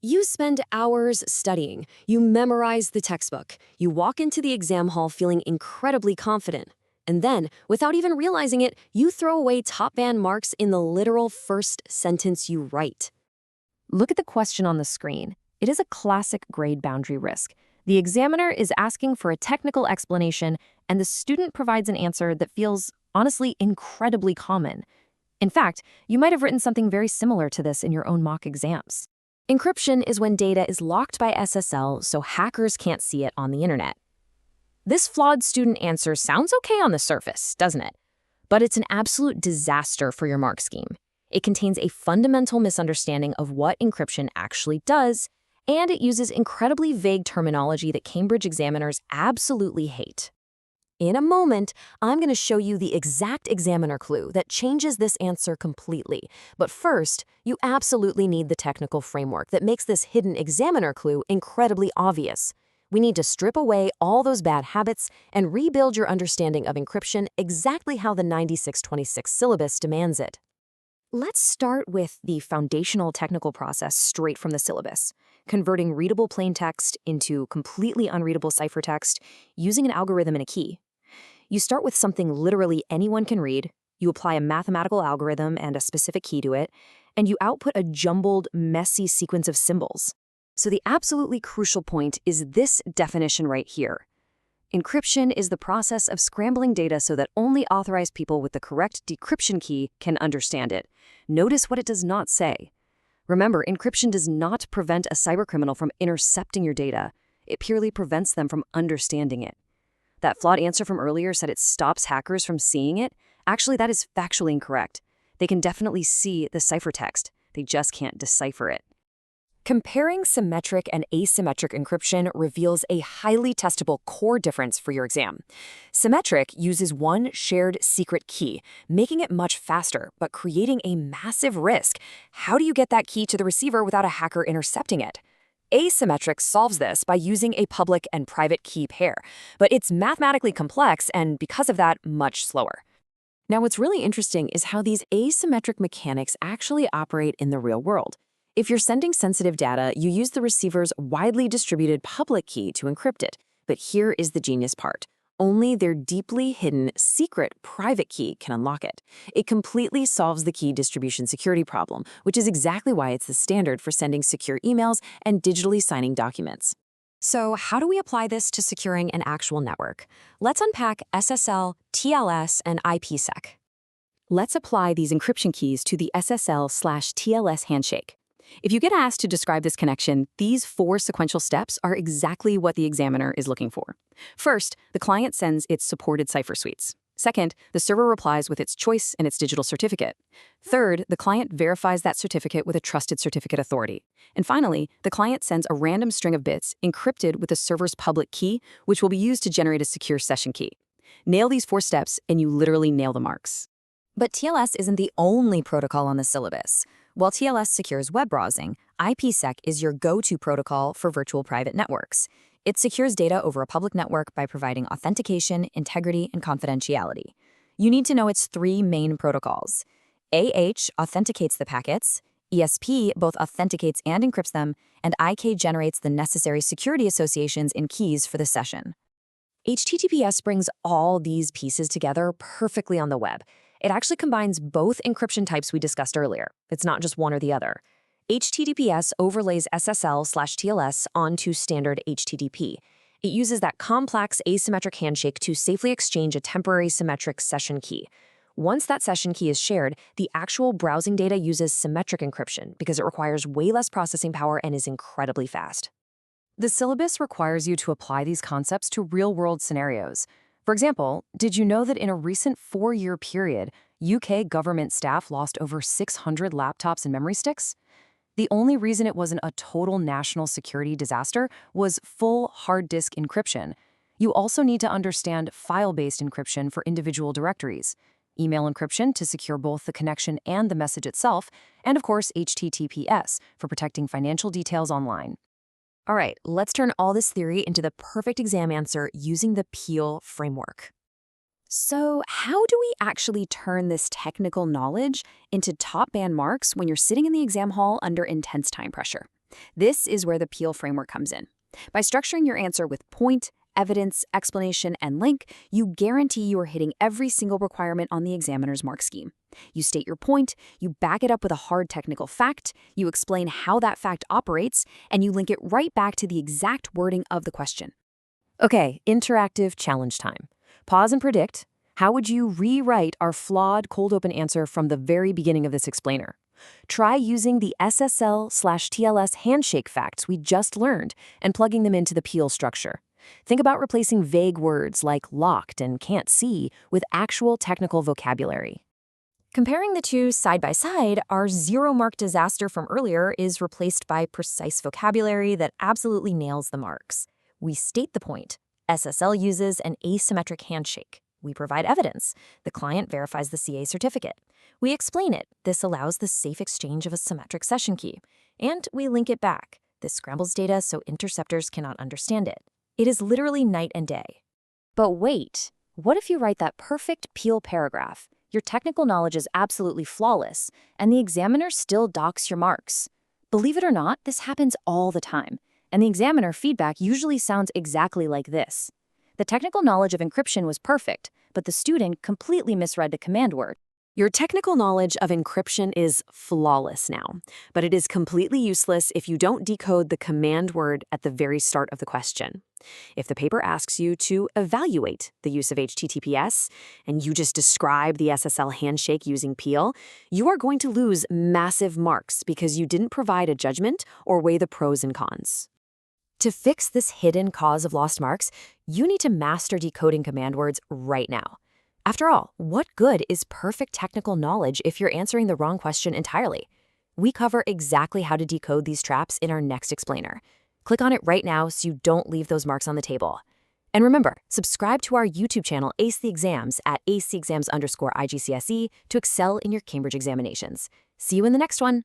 You spend hours studying, you memorize the textbook, you walk into the exam hall feeling incredibly confident. And then, without even realizing it, you throw away top band marks in the literal first sentence you write. Look at the question on the screen. It is a classic grade boundary risk. The examiner is asking for a technical explanation, and the student provides an answer that feels, honestly, incredibly common. In fact, you might have written something very similar to this in your own mock exams. Encryption is when data is locked by SSL so hackers can't see it on the internet. This flawed student answer sounds okay on the surface, doesn't it? But it's an absolute disaster for your mark scheme. It contains a fundamental misunderstanding of what encryption actually does, and it uses incredibly vague terminology that Cambridge examiners absolutely hate. In a moment, I'm going to show you the exact examiner clue that changes this answer completely. But first, you absolutely need the technical framework that makes this hidden examiner clue incredibly obvious. We need to strip away all those bad habits and rebuild your understanding of encryption exactly how the 9626 syllabus demands it. Let's start with the foundational technical process straight from the syllabus, converting readable plain text into completely unreadable ciphertext using an algorithm and a key. You start with something literally anyone can read, you apply a mathematical algorithm and a specific key to it, and you output a jumbled, messy sequence of symbols. So the absolutely crucial point is this definition right here. Encryption is the process of scrambling data so that only authorized people with the correct decryption key can understand it. Notice what it does not say. Remember, encryption does not prevent a cybercriminal from intercepting your data. It purely prevents them from understanding it. That flawed answer from earlier said it stops hackers from seeing it. Actually, that is factually incorrect. They can definitely see the ciphertext. They just can't decipher it. Comparing symmetric and asymmetric encryption reveals a highly testable core difference for your exam. Symmetric uses one shared secret key, making it much faster, but creating a massive risk. How do you get that key to the receiver without a hacker intercepting it? Asymmetric solves this by using a public and private key pair, but it's mathematically complex and, because of that, much slower. Now, what's really interesting is how these asymmetric mechanics actually operate in the real world. If you're sending sensitive data, you use the receiver's widely distributed public key to encrypt it. But here is the genius part. Only their deeply hidden, secret, private key can unlock it. It completely solves the key distribution security problem, which is exactly why it's the standard for sending secure emails and digitally signing documents. So how do we apply this to securing an actual network? Let's unpack SSL, TLS, and IPsec. Let's apply these encryption keys to the SSL/TLS handshake. If you get asked to describe this connection, these 4 sequential steps are exactly what the examiner is looking for. First, the client sends its supported cipher suites. Second, the server replies with its choice and its digital certificate. Third, the client verifies that certificate with a trusted certificate authority. And finally, the client sends a random string of bits encrypted with the server's public key, which will be used to generate a secure session key. Nail these 4 steps, and you literally nail the marks. But TLS isn't the only protocol on the syllabus. While TLS secures web browsing, IPsec is your go-to protocol for virtual private networks. It secures data over a public network by providing authentication, integrity, and confidentiality. You need to know its 3 main protocols. AH authenticates the packets, ESP both authenticates and encrypts them, and IK generates the necessary security associations and keys for the session. HTTPS brings all these pieces together perfectly on the web. It actually combines both encryption types we discussed earlier. It's not just one or the other. HTTPS overlays SSL/TLS onto standard HTTP. It uses that complex asymmetric handshake to safely exchange a temporary symmetric session key. Once that session key is shared, the actual browsing data uses symmetric encryption because it requires way less processing power and is incredibly fast. The syllabus requires you to apply these concepts to real-world scenarios. For example, did you know that in a recent 4-year period, UK government staff lost over 600 laptops and memory sticks? The only reason it wasn't a total national security disaster was full hard disk encryption. You also need to understand file-based encryption for individual directories, email encryption to secure both the connection and the message itself, and of course HTTPS for protecting financial details online. All right, let's turn all this theory into the perfect exam answer using the Peel framework. So how do we actually turn this technical knowledge into top band marks when you're sitting in the exam hall under intense time pressure? This is where the Peel framework comes in. By structuring your answer with point, evidence, explanation, and link, you guarantee you are hitting every single requirement on the examiner's mark scheme. You state your point, you back it up with a hard technical fact, you explain how that fact operates, and you link it right back to the exact wording of the question. Okay, interactive challenge time. Pause and predict. How would you rewrite our flawed cold open answer from the very beginning of this explainer? Try using the SSL/TLS handshake facts we just learned and plugging them into the Peel structure. Think about replacing vague words like locked and can't see with actual technical vocabulary. Comparing the two side by side, our 0-mark disaster from earlier is replaced by precise vocabulary that absolutely nails the marks. We state the point. SSL uses an asymmetric handshake. We provide evidence. The client verifies the CA certificate. We explain it. This allows the safe exchange of a symmetric session key. And we link it back. This scrambles data so interceptors cannot understand it. It is literally night and day. But wait, what if you write that perfect Peel paragraph? Your technical knowledge is absolutely flawless, and the examiner still docks your marks. Believe it or not, this happens all the time, and the examiner feedback usually sounds exactly like this. The technical knowledge of encryption was perfect, but the student completely misread the command word. Your technical knowledge of encryption is flawless now, but it is completely useless if you don't decode the command word at the very start of the question. If the paper asks you to evaluate the use of HTTPS and you just describe the SSL handshake using Peel, you are going to lose massive marks because you didn't provide a judgment or weigh the pros and cons. To fix this hidden cause of lost marks, you need to master decoding command words right now. After all, what good is perfect technical knowledge if you're answering the wrong question entirely? We cover exactly how to decode these traps in our next explainer. Click on it right now so you don't leave those marks on the table. And remember, subscribe to our YouTube channel Ace the Exams at aceexams_IGCSE to excel in your Cambridge examinations. See you in the next one.